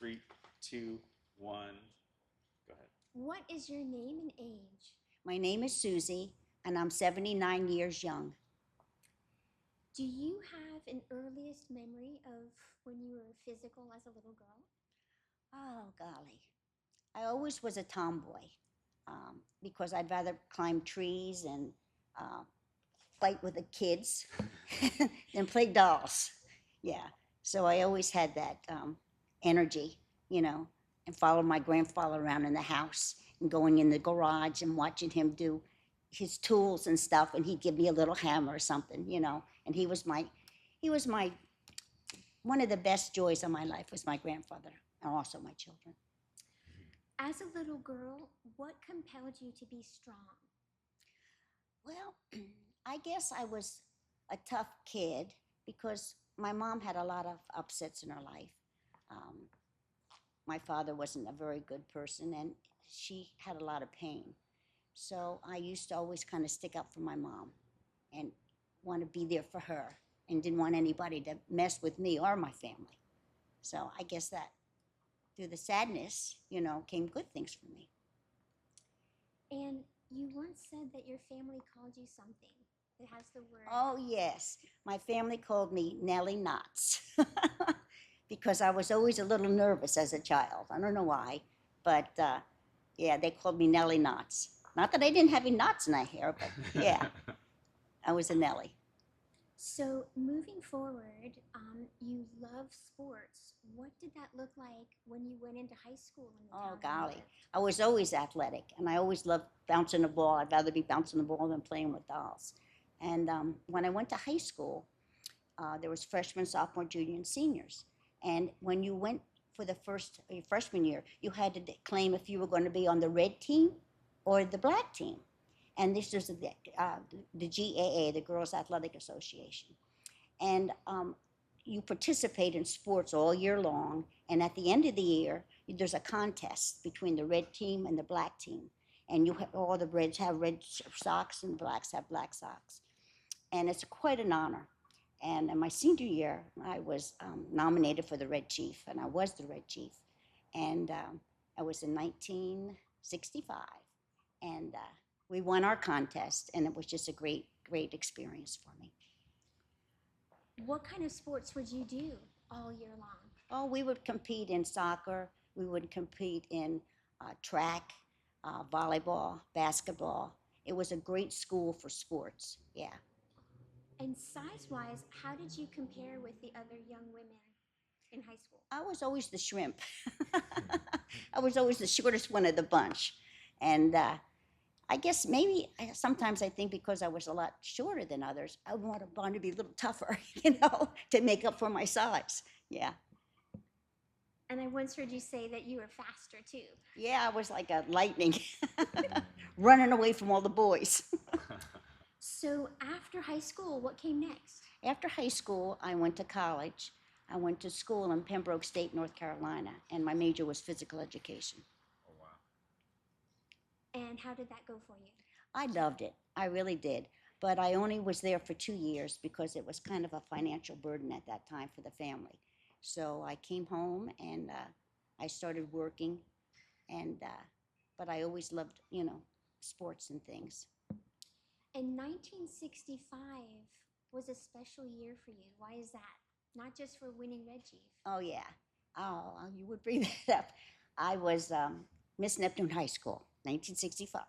Three, two, one. Go ahead. What is your name and age? My name is Susie, and I'm 79 years young. Do you have an earliest memory of when you were physical as a little girl? Oh, golly. I always was a tomboy because I'd rather climb trees and uh, fight with the kids than play dolls. Yeah. So I always had that energy, you know, and follow my grandfather around in the house and going in the garage and watching him do his tools and stuff. And he'd give me a little hammer or something, you know. And he was my, one of the best joys of my life was my grandfather and also my children. As a little girl, what compelled you to be strong? Well, I guess I was a tough kid because my mom had a lot of upsets in her life. Um, my father wasn't a very good person, and she had a lot of pain. So I used to always kind of stick up for my mom and want to be there for her and didn't want anybody to mess with me or my family. So I guess that through the sadness, you know, came good things for me. And you once said that your family called you something that has the word. Oh, yes. My family called me Nellie Knots because I was always a little nervous as a child. I don't know why, but yeah, they called me Nellie Knots. Not that I didn't have any knots in my hair, but yeah, I was a Nellie. So, moving forward, you love sports. What did that look like when you went into high school in the Oh, town where you golly. lived? I was always athletic, and I always loved bouncing the ball. I'd rather be bouncing the ball than playing with dolls. And when I went to high school, there was freshmen, sophomore, junior, and seniors. And when you went for the first your freshman year, you had to claim if you were going to be on the red team or the black team. And this was the GAA, the Girls Athletic Association. And you participate in sports all year long. And at the end of the year, there's a contest between the red team and the black team. And all the reds have red socks and blacks have black socks. And it's quite an honor. And in my senior year, I was nominated for the Red Chief, and I was the Red Chief. And I was in 1965, and we won our contest, and it was just a great, great experience for me. What kind of sports would you do all year long? Oh, we would compete in soccer, we would compete in track, volleyball, basketball. It was a great school for sports, yeah. And size wise, how did you compare with the other young women in high school? I was always the shrimp. I was always the shortest one of the bunch. And I guess maybe sometimes I think because I was a lot shorter than others, I wanted to be a little tougher, you know, to make up for my size. Yeah. And I once heard you say that you were faster too. Yeah, I was like a lightning running away from all the boys. So after high school, what came next? After high school, I went to college. I went to school in Pembroke State, North Carolina, and my major was physical education. Oh, wow. And how did that go for you? I loved it. I really did. But I only was there for 2 years because it was kind of a financial burden at that time for the family. So I came home and I started working, and but I always loved, you know, sports and things. And 1965 was a special year for you. Why is that? Not just for winning Red Chief. Oh yeah. Oh, you would bring that up. I was Miss Neptune High School, 1965.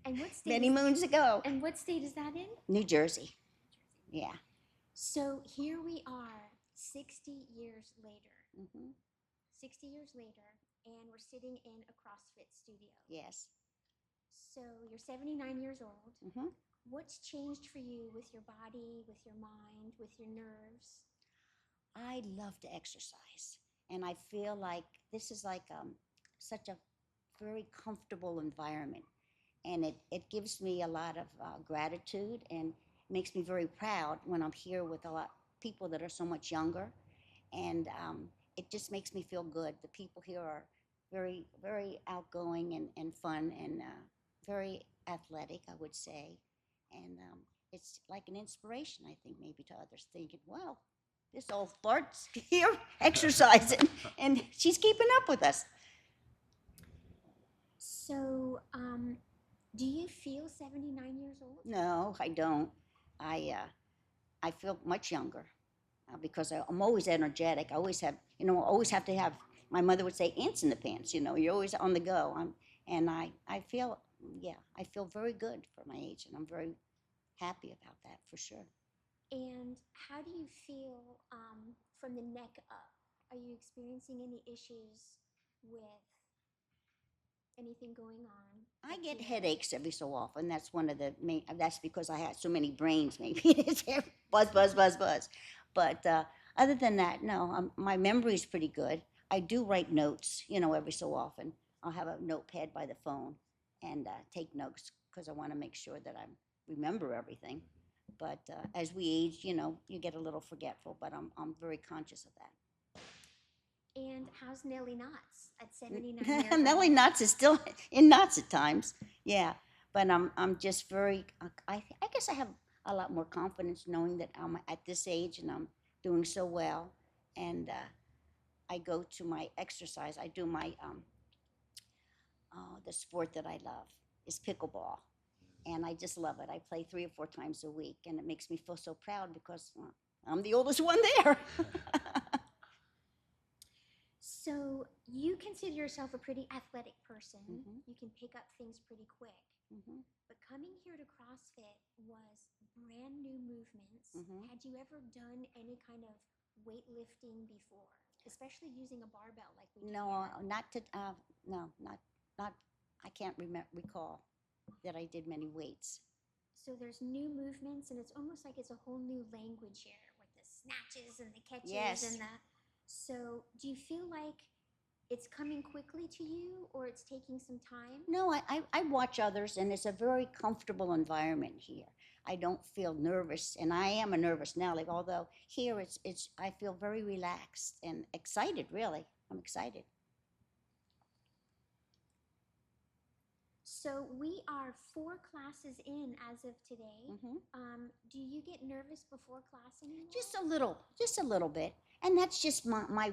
And what state? Many moons ago. And what state is that in? New Jersey. Yeah. So here we are, 60 years later. Hmm. 60 years later, and we're sitting in a CrossFit studio. Yes. So you're 79 years old. Hmm. What's changed for you with your body, with your mind, with your nerves? I love to exercise, and I feel like this is like such a very comfortable environment, and it gives me a lot of gratitude and makes me very proud when I'm here with a lot of people that are so much younger, and it just makes me feel good. The people here are very, very outgoing and fun and very athletic, I would say, and it's like an inspiration, I think, maybe to others, thinking, well, this old fart's here exercising, and she's keeping up with us. So, do you feel 79 years old? No, I don't. I feel much younger because I'm always energetic. I always have, always have to have. My mother would say, "Ants in the pants." You're always on the go. I feel, yeah, I feel very good for my age, and I'm very happy about that for sure. And how do you feel from the neck up? Are you experiencing any issues with anything going on? I up get here? headaches every so often. That's one of the main. That's because I had so many brains. Maybe it's buzz, buzz, buzz, buzz. But other than that, no. My memory is pretty good. I do write notes. Every so often. I'll have a notepad by the phone and take notes because I want to make sure that I remember everything. But as we age, you get a little forgetful. But I'm very conscious of that. And how's Nellie Knots at 79 years old? Nellie Knots is still in knots at times. Yeah, but I'm just very. I guess I have a lot more confidence knowing that I'm at this age and I'm doing so well. And I go to my exercise. I do my the sport that I love is pickleball, and I just love it. I play 3 or 4 times a week, and it makes me feel so proud because I'm the oldest one there. So you consider yourself a pretty athletic person. Mhm. You can pick up things pretty quick. Mhm. But coming here to CrossFit was brand new movements. Mhm. Had you ever done any kind of weightlifting before, especially using a barbell like we do No, here? not to. No, not. I can't recall that I did many weights. So there's new movements, and it's almost like it's a whole new language here with the snatches and the catches Yes. and the. So do you feel like it's coming quickly to you, or it's taking some time? No, I watch others, and it's a very comfortable environment here. I don't feel nervous, and I am a nervous Nelly. Although here it's I feel very relaxed and excited. Really, I'm excited. So we are 4 classes in as of today. Hmm. Do you get nervous before class anymore? Just a little bit, and that's just my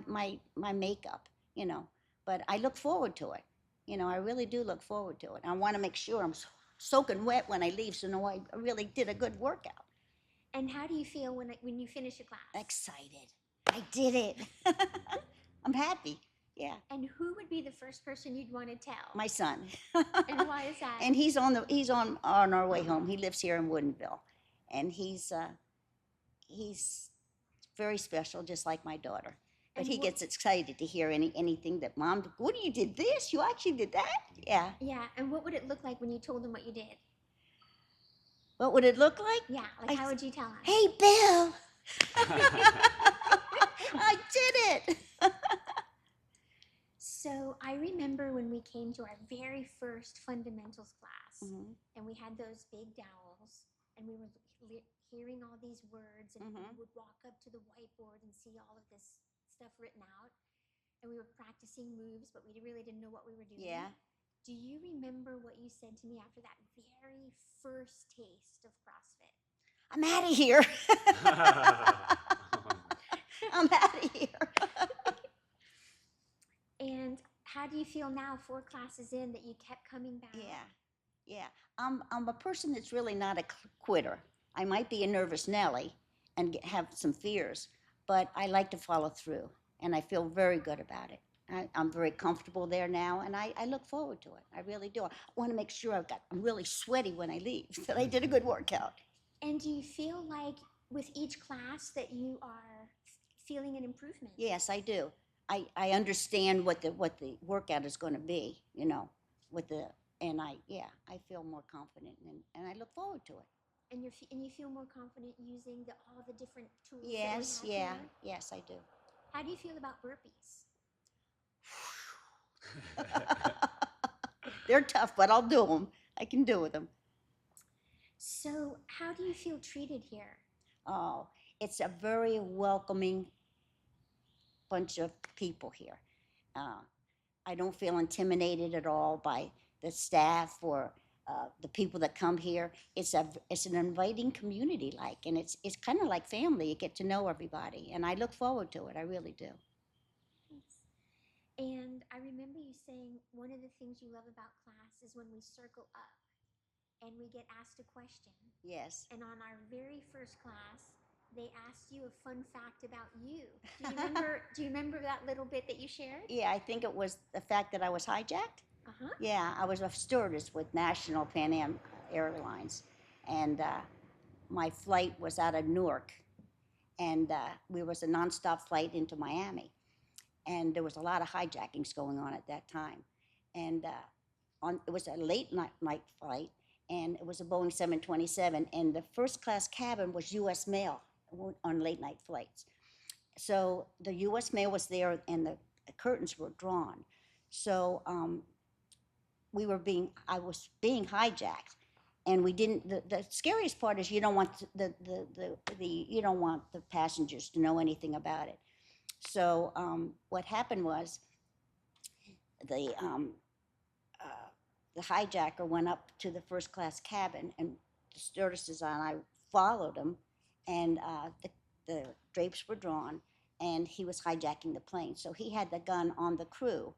makeup, you know. But I look forward to it. I really do look forward to it. I want to make sure I'm soaking wet when I leave, so I really did a good workout. And how do you feel when you finish a class? Excited. I did it. I'm happy. Yeah. And who would be the first person you'd want to tell? My son. And why is that? And he's on our way home. He lives here in Woodinville, and he's very special, just like my daughter. But And he what- gets excited to hear anything that Mom. What you did this? You actually did that? Yeah. Yeah, and what would it look like when you told him what you did? What would it look like? Yeah, like how would you tell him? Hey, Bill. I did it. So I remember when we came to our very first fundamentals class, Mhm. and we had those big dowels, and we were hearing all these words, and Mhm. we would walk up to the whiteboard and see all of this stuff written out, and we were practicing moves, but we really didn't know what we were doing. Yeah. Do you remember what you said to me after that very first taste of CrossFit? I'm out of here. I'm out of here. And how do you feel now, 4 classes in, that you kept coming back? Yeah. I'm a person that's really not a quitter. I might be a nervous Nelly and have some fears, but I like to follow through, and I feel very good about it. I'm very comfortable there now, and I look forward to it. I really do. I want to make sure I'm really sweaty when I leave, that I did a good workout. And do you feel like with each class that you are feeling an improvement? Yes, I do. I understand what the workout is going to be, I feel more confident, and I look forward to it. And you feel more confident using all the different tools Yes, that we have yeah, here? yes, I do. How do you feel about burpees? They're tough, but I'll do them. I can do them. So how do you feel treated here? Oh, it's a very welcoming bunch of people here. I don't feel intimidated at all by the staff or the people that come here. It's an inviting community, like, and it's kind of like family. You get to know everybody, and I look forward to it. I really do. Thanks. And I remember you saying one of the things you love about class is when we circle up and we get asked a question. Yes. And on our very first class, they asked you a fun fact about you. Do you remember? Do you remember that little bit that you shared? Yeah, I think it was the fact that I was hijacked. Uh huh. Yeah, I was a stewardess with National Pan Am Airlines, and my flight was out of Newark, and we was a nonstop flight into Miami, and there was a lot of hijackings going on at that time, and it was a late night flight, and it was a Boeing 727, and the first class cabin was U.S. mail on late night flights. So the U.S. mail was there, and the curtains were drawn. So I was being hijacked, and we didn't. The scariest part is you don't want you don't want the passengers to know anything about it. So what happened was the um, the hijacker went up to the first class cabin, and the stewardesses and I followed him, and the drapes were drawn, and he was hijacking the plane. So he had the gun on the crew,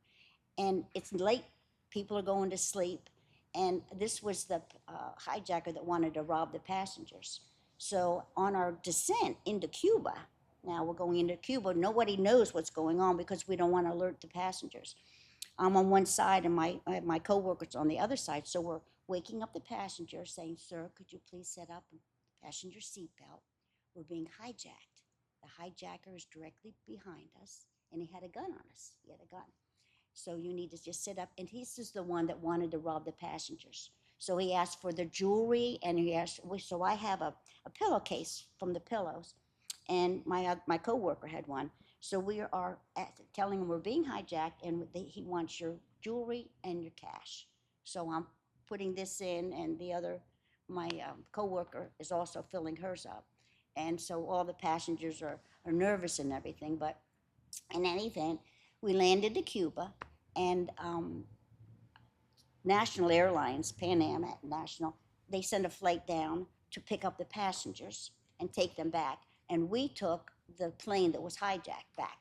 and it's late. People are going to sleep, and this was the hijacker that wanted to rob the passengers. So on our descent into Cuba, now we're going into Cuba. Nobody knows what's going on because we don't want to alert the passengers. I'm on one side, and my coworkers on the other side. So we're waking up the passengers, saying, "Sir, could you please set up a passenger seatbelt? We're being hijacked. The hijacker is directly behind us, and he had a gun on us. He had a gun. So you need to just sit up." And he's just the one that wanted to rob the passengers. So he asked for the jewelry, and he asked. So I have a pillowcase from the pillows, and my coworker had one. So we are telling him we're being hijacked, and he wants your jewelry and your cash. So I'm putting this in, and my coworker is also filling hers up, and so all the passengers are nervous and everything. But in any event, we landed to Cuba, and National Airlines, Pan Am National, they sent a flight down to pick up the passengers and take them back. And we took the plane that was hijacked back.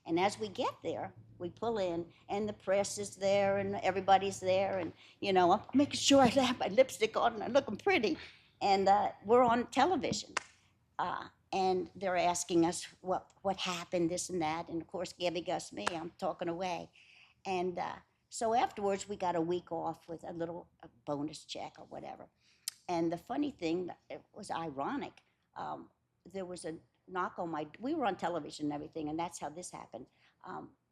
And as we get there, we pull in, and the press is there, and everybody's there, and I'm making sure I have my lipstick on and I'm looking pretty, and we're on television, and they're asking us what happened, this and that, and of course Gabby Gus me, I'm talking away, and so afterwards we got a week off with a bonus check or whatever. And the funny thing, it was ironic. There was a knock on my. We were on television and everything, and that's how this happened.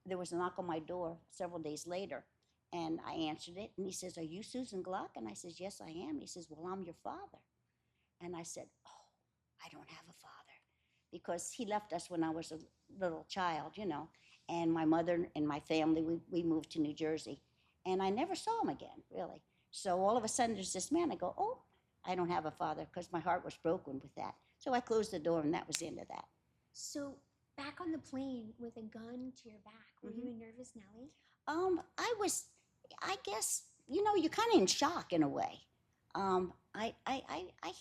There was a knock on my door several days later, and I answered it, and he says, "Are you Susan Gluck?" And I says, "Yes, I am." He says, "Well, I'm your father." And I said, "Oh, I don't have a father," because he left us when I was a little child, and my mother and my family, we moved to New Jersey, and I never saw him again, really. So all of a sudden, there's this man. I go, "Oh, I don't have a father," because my heart was broken with that. So I closed the door, and that was the end of that. So back on the plane with a gun to your back, were you a nervous Nellie? I guess, you're kind of in shock in a way. I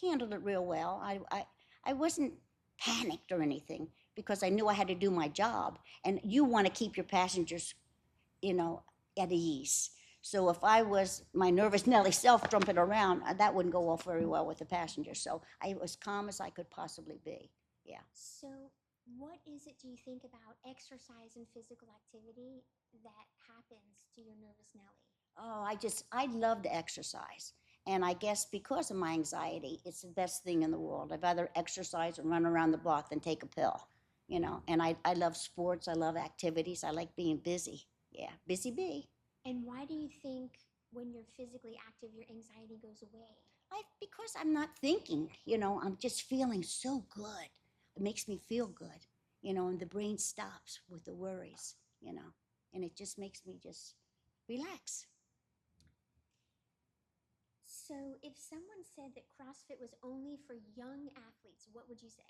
handled it real well. I wasn't panicked or anything because I knew I had to do my job. And you want to keep your passengers, at ease. So if I was my nervous Nelly self jumping around, that wouldn't go off very well with the passengers. So I was calm as I could possibly be. Yeah. So what is it, do you think, about exercise and physical activity that happens to your nervous Nelly? Oh, I love to exercise. And I guess because of my anxiety, it's the best thing in the world. I'd rather exercise and run around the block than take a pill, And I love sports. I love activities. I like being busy. Yeah, busy bee. And why do you think when you're physically active, your anxiety goes away? Because I'm not thinking, I'm just feeling so good. It makes me feel good, and the brain stops with the worries, and it just makes me just relax. So if someone said that CrossFit was only for young athletes, what would you say?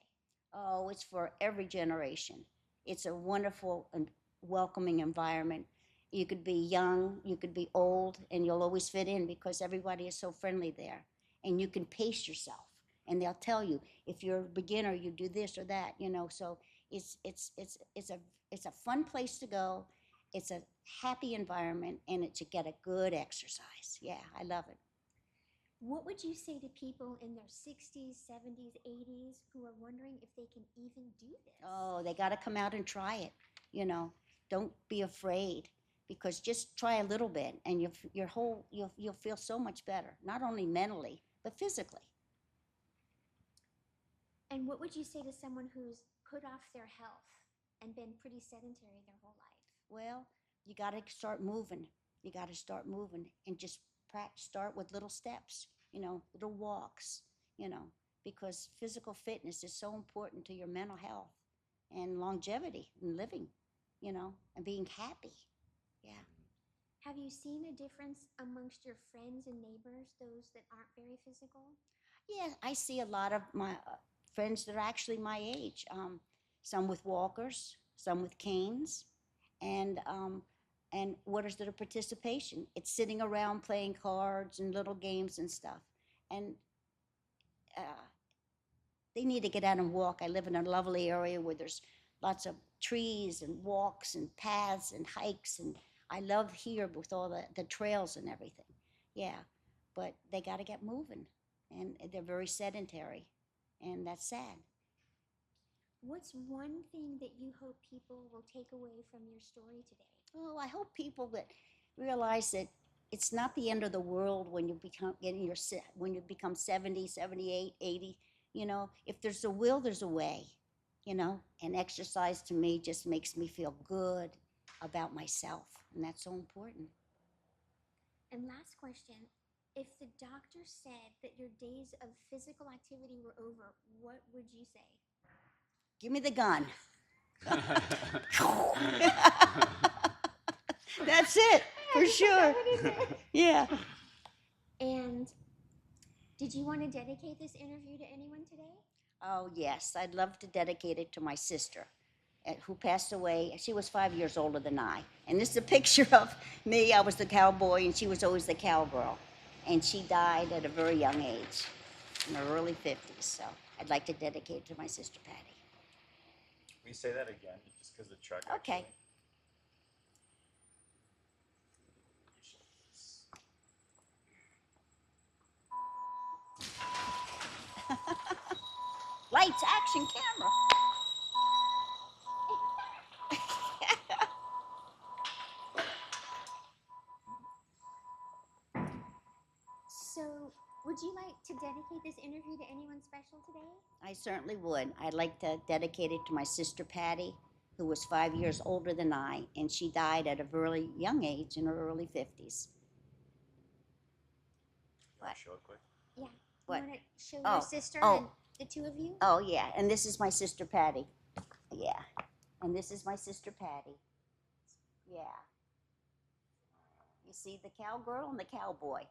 Oh, it's for every generation. It's a wonderful and welcoming environment. You could be young, you could be old, and you'll always fit in because everybody is so friendly there. And you can pace yourself, and they'll tell you if you're a beginner, you do this or that, you know. So it's a fun place to go. It's a happy environment, and it's to get a good exercise. Yeah, I love it. What would you say to people in their 60s, 70s, 80s who are wondering if they can even do this? Oh, they got to come out and try it. You know, don't be afraid because just try a little bit, and you'll feel so much better, not only mentally but physically. And what would you say to someone who's put off their health and been pretty sedentary their whole life? Well, you got to start moving. You got to start moving and just practice. Start with little steps. You know, little walks. You know, because physical fitness is so important to your mental health and longevity and living. You know, and being happy. Yeah. Have you seen a difference amongst your friends and neighbors, those that aren't very physical? Yeah, I see a lot of my friends that are actually my age. Some with walkers, some with canes, and what is their participation? It's sitting around playing cards and little games and stuff. And uh, they need to get out and walk. I live in a lovely area where there's lots of trees and walks and paths and hikes, and I love here with all the trails and everything. Yeah, but they got to get moving, and they're very sedentary, and that's sad. What's one thing that you hope people will take away from your story today? Oh, I hope people that realize that it's not the end of the world when you become getting your when you become 70, 78, 80. You know, if there's a will, there's a way. You know, and exercise to me just makes me feel good about myself, and that's so important. And last question, if the doctor said that your days of physical activity were over, what would you say? Give me the gun. That's it, for sure. Yeah. And did you want to dedicate this interview to anyone today? Oh, yes. I'd love to dedicate it to my sister, who passed away. She was 5 years older than I. And this is a picture of me. I was the cowboy, and she was always the cowgirl. And she died at a very young age, in her early 50s. So I'd like to dedicate it to my sister Patty. We say that again, just because the truck. Okay. Lights, action, camera. So, would you like to dedicate this interview to anyone special today? I certainly would. I'd like to dedicate it to my sister Patty, who was 5 years older than I, and she died at a very young age in her early 50s. You want to show it quick? Yeah. What? You want to show Oh, your sister oh. and the two of you? Oh, yeah, and this is my sister Patty. Yeah, and this is my sister Patty. Yeah. You see the cowgirl and the cowboy.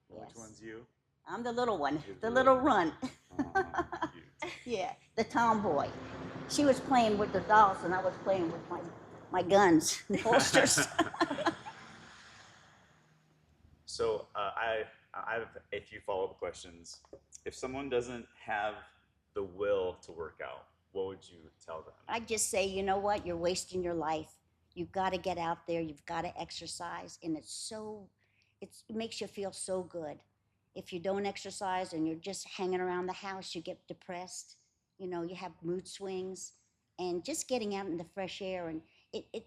Yes. Which one's you? I'm the little one, You're the the little little runt. Cute. Yeah, the tomboy. She was playing with the dolls, and I was playing with my guns, the holsters. So I have a few follow-up questions. If someone doesn't have the will to work out, what would you tell them? I just say, you know what? You're wasting your life. You've got to get out there. You've got to exercise, and it makes you feel so good. If you don't exercise and you're just hanging around the house, you get depressed. You know, you have mood swings, and just getting out in the fresh air, and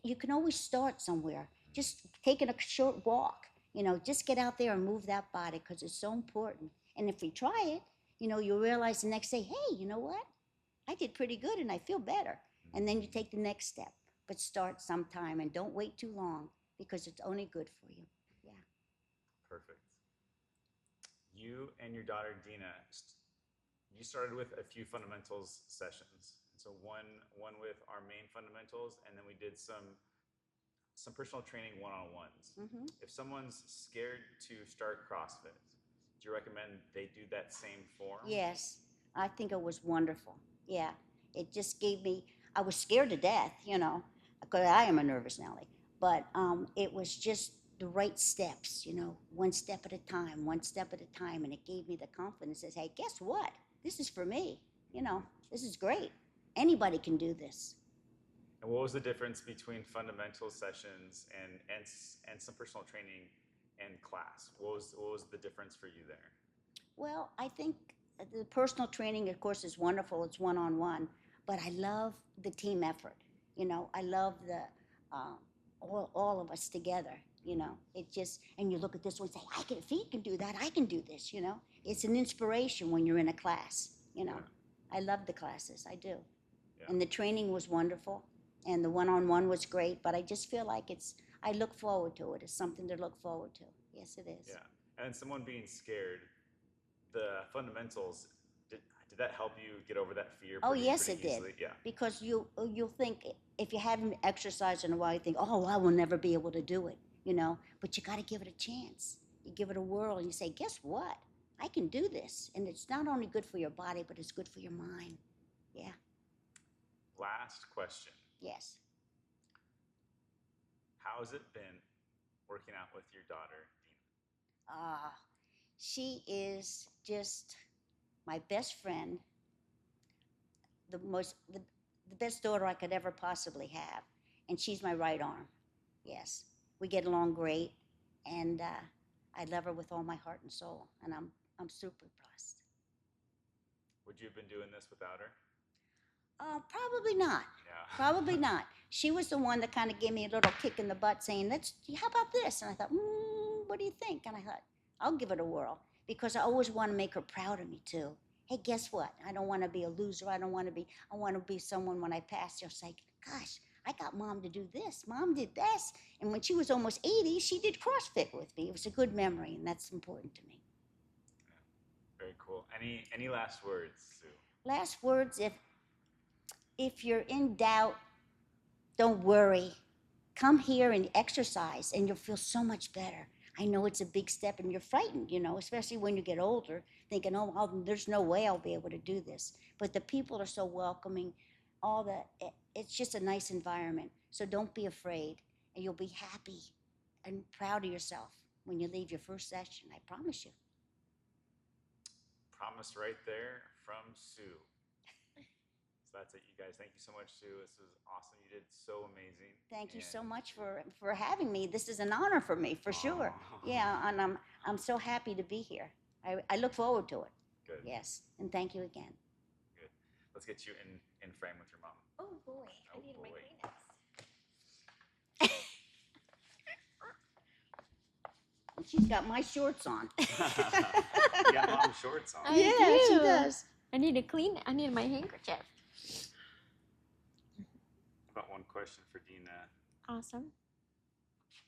you can always start somewhere. Just taking a short walk. You know, just get out there and move that body because it's so important. And if you try it, you know, you realize the next day, hey, you know what? I did pretty good and I feel better. And then you take the next step. But start sometime and don't wait too long because it's only good for you. Yeah. Perfect. You and your daughter Dina, you started with a few fundamentals sessions. So one with our main fundamentals, and then we did some personal training one-on-ones. Mm-hmm. If someone's scared to start CrossFit, do you recommend they do that same form? Yes, I think it was wonderful. Yeah, it just gave me, I was scared to death, you know, because I am a nervous Nelly. but it was just the right steps, you know, one step at a time, one step at a time, and it gave me the confidence that, hey, guess what? This is for me. You know, this is great. Anybody can do this. And what was the difference between fundamental sessions and some personal training and class? What was the difference for you there? Well, I think the personal training, of course, is wonderful. It's one-on-one, but I love the team effort. You know, I love the all of us together. You know, it just, and you look at this one and say, I can, if he can do that, I can do this. You know, it's an inspiration when you're in a class. You know, I love the classes. I do, and the training was wonderful, and the one-on-one was great. But I just feel like I look forward to it. It's something to look forward to. Yes, it is. Yeah, and someone being scared, the fundamentals, did that help you get over that fear? Oh, yes, it easily? did. Yeah. Because you'll think, if you haven't exercised in a while, you think, oh, I will never be able to do it, you know. But you got to give it a chance. You give it a whirl, and you say, guess what? I can do this. And it's not only good for your body, but it's good for your mind. Yeah. Last question. Yes. How has it been working out with your daughter, Dina? She is just my best friend, the best daughter I could ever possibly have, and she's my right arm. Yes, we get along great, and I love her with all my heart and soul, and I'm super blessed. Would you have been doing this without her? Probably not. Yeah. Probably not. She was the one that kind of gave me a little kick in the butt, saying, how about this? And I thought, what do you think? And I thought, I'll give it a whirl, because I always want to make her proud of me too. Hey, guess what? I don't want to be a loser. I want to be someone when I pass, she'll say, gosh, I got Mom to do this. Mom did this. And when she was almost 80, she did CrossFit with me. It was a good memory, and that's important to me. Yeah. Very cool. Any last words, Sue? Last words, if you're in doubt, don't worry. Come here and exercise, and you'll feel so much better. I know it's a big step, and you're frightened, you know, especially when you get older, thinking, oh, there's no way I'll be able to do this. But the people are so welcoming. It's just a nice environment. So don't be afraid, and you'll be happy and proud of yourself when you leave your first session. I promise you. Promise right there from Sue. So that's it, you guys. Thank you so much, Sue. This was awesome. You did so amazing. Thank you so much for having me. This is an honor for me, for sure. Yeah, and I'm so happy to be here. I look forward to it. Good. Yes, and thank you again. Good. Let's get you in frame with your mom. Oh boy, I need my boy. Kleenex. And she's got my shorts on. You got mom shorts on. I do. She does. I need my handkerchief. About one question for Dina. Awesome.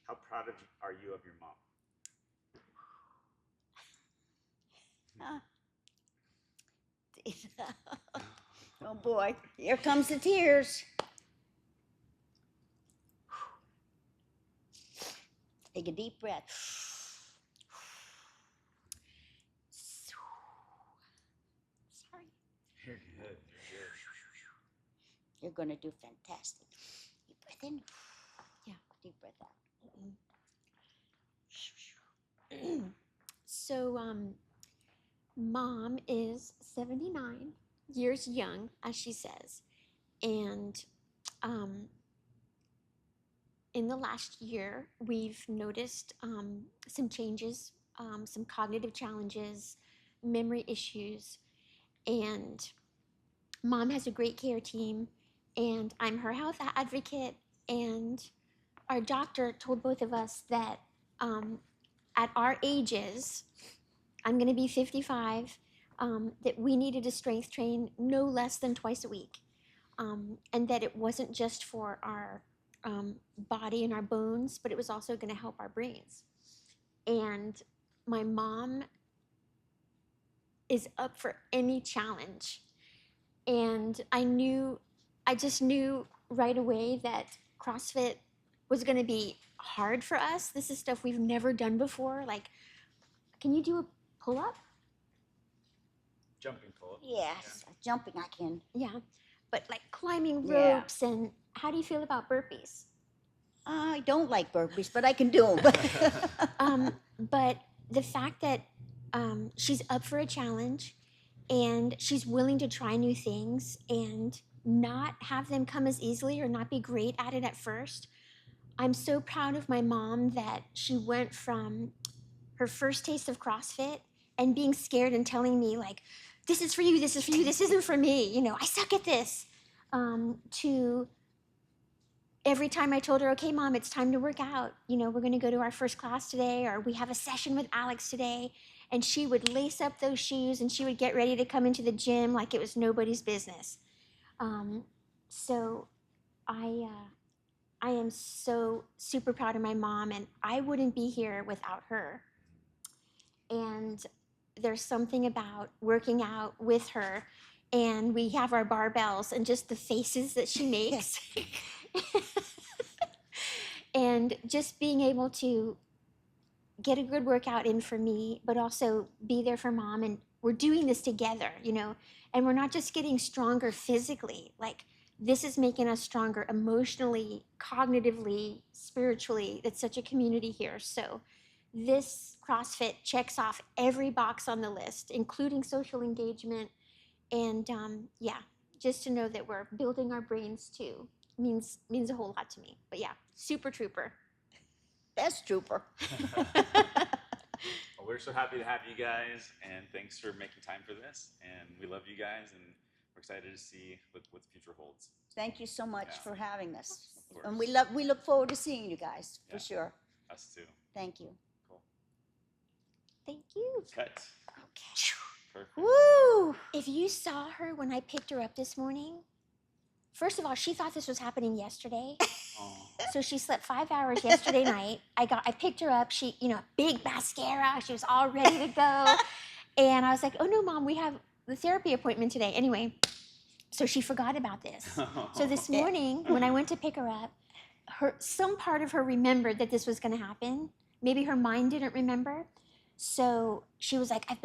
How proud are you of your mom? Oh boy, here comes the tears. Take a deep breath. Sorry. You're good. You're going to do fantastic. Deep breath in. Yeah. Deep breath out. So, Mom is 79 years young, as she says, and in the last year, we've noticed some changes, some cognitive challenges, memory issues, and Mom has a great care team, and I'm her health advocate, and our doctor told both of us that at our ages, I'm going to be 55, that we needed to strength train no less than twice a week, and that it wasn't just for our body and our bones, but it was also going to help our brains. And my mom is up for any challenge. And I just knew right away that CrossFit was going to be hard for us. This is stuff we've never done before. Like, can you do a pull-up? Jumping pull-up. Yes, jumping I can. Yeah, but like climbing Yeah. ropes, and how do you feel about burpees? I don't like burpees, but I can do them. But the fact that she's up for a challenge and she's willing to try new things and not have them come as easily or not be great at it at first. I'm so proud of my mom that she went from her first taste of CrossFit and being scared and telling me, like, this is for you, this is for you, this isn't for me, you know, I suck at this, to every time I told her, okay, Mom, it's time to work out. You know, we're going to go to our first class today, or we have a session with Alex today. And she would lace up those shoes and she would get ready to come into the gym like it was nobody's business. So I am so super proud of my mom, and I wouldn't be here without her. And there's something about working out with her, and we have our barbells and just the faces that she makes. And just being able to get a good workout in for me, but also be there for Mom. And we're doing this together, you know, and we're not just getting stronger physically. Like, this is making us stronger emotionally, cognitively, spiritually. It's such a community here. So this CrossFit checks off every box on the list, including social engagement. And yeah, just to know that we're building our brains too means a whole lot to me. But yeah, super trooper. Best trooper. Well, we're so happy to have you guys, and thanks for making time for this. And we love you guys, and we're excited to see what the future holds. Thank you so much Yeah. for having us. Of course. And we look forward to seeing you guys, for Yeah. sure. Us too. Thank you. Cool. Thank you. Cut. Okay. Perfect. Woo! If you saw her when I picked her up this morning, first of all, she thought this was happening yesterday. Oh. So she slept 5 hours yesterday night. I picked her up. She, you know, big mascara. She was all ready to go. And I was like, oh no, Mom, we have the therapy appointment today. Anyway, so she forgot about this. So this morning, when I went to pick her up, some part of her remembered that this was going to happen. Maybe her mind didn't remember. So she was like, I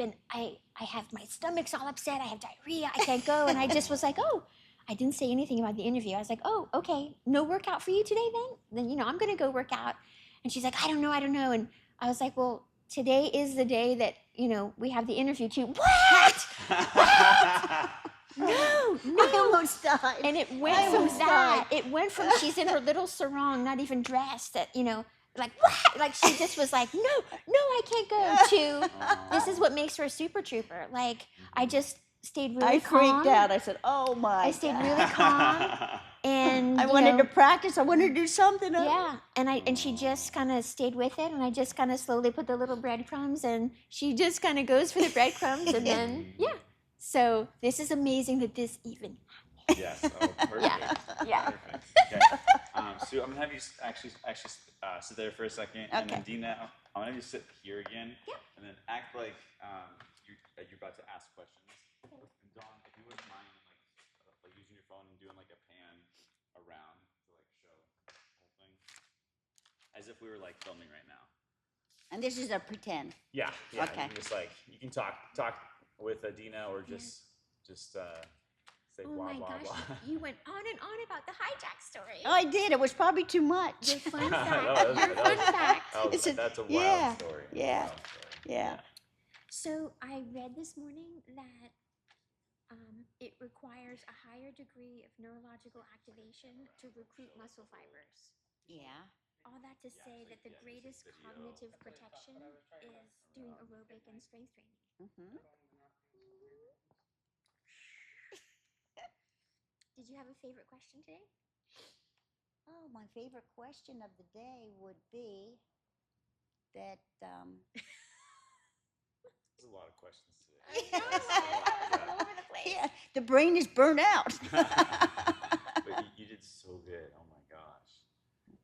have my stomach's all upset. I have diarrhea. I can't go. And I just was like, oh, I didn't say anything about the interview. I was like, oh, okay, no workout for you today then? Then, you know, I'm going to go work out. And she's like, I don't know. And I was like, well, today is the day that, you know, we have the interview too. What? No. I almost died. And it went from that. It went from she's in her little sarong, not even dressed, that, you know, like, what? Like, she just was like, no, I can't go, to this is what makes her a super trooper. Like, I just stayed really calm. I freaked out. I said, oh my I stayed really calm. And I wanted to practice. I wanted to do something. Yeah, and she just kind of stayed with it, and I just kind of slowly put the little breadcrumbs, and she just kind of goes for the breadcrumbs, and then yeah. So this is amazing that this even happened. Yes. Oh, perfect. Yeah. Perfect. Okay. Sue, I'm gonna have you actually sit there for a second, and then Dina, I'm gonna have you sit here again, and then act like you're about to ask questions. And Dawn, if you wouldn't mind, like using your phone and doing like a pan around to like show the whole thing, as if we were like filming right now. And this is a pretend. Yeah. Okay. You can talk with Dina, or just say Oh blah my blah gosh, blah. you went on and on about the hijack story. Oh, I did. It was probably too much. Your fun That fact. was- Your that fun was- fact. That's a wild yeah, story. yeah, Wild story. yeah. So I read this morning that it requires a higher degree of neurological activation to recruit muscle fibers. Yeah. All that to say that the greatest cognitive protection is doing aerobic and strength training. Mm-hmm. Did you have a favorite question today? Oh, my favorite question of the day would be that. There's a lot of questions today. I know, all over the place. Yeah, the brain is burnt out. But you did so good. Oh my gosh.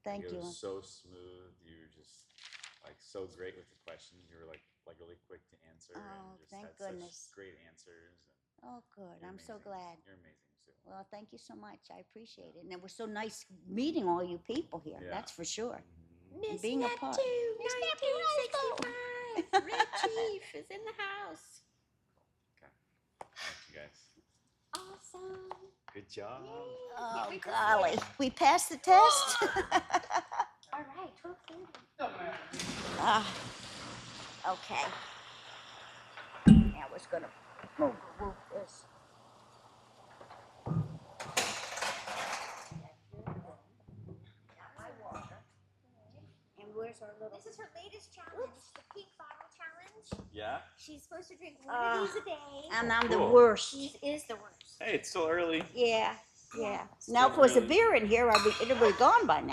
Thank It you. was so smooth. You were just like so great with the questions. You were like really quick to answer. Oh, and just thank had goodness. Such great answers. And Oh, good. you're I'm so amazing. glad. You're amazing, Sue. Well, thank you so much. I appreciate it. And it was so nice meeting all you people here. Yeah. That's for sure. Mhm. Miss being a Neptune, part. Miss 1965. Red Chief is in the house. Okay. Thank you guys. Awesome. Good job. Oh, golly. We passed the test? Okay. Now I was gonna move this. Got my water. And where's our little? This is her latest challenge, the pink bottle challenge. Yeah. She's supposed to drink one of these a day. And I'm the Cool. worst. She is the worst. Hey, it's still early. Yeah, yeah. Yeah. Now, if there was a really- beer in here, it'd be gone by now.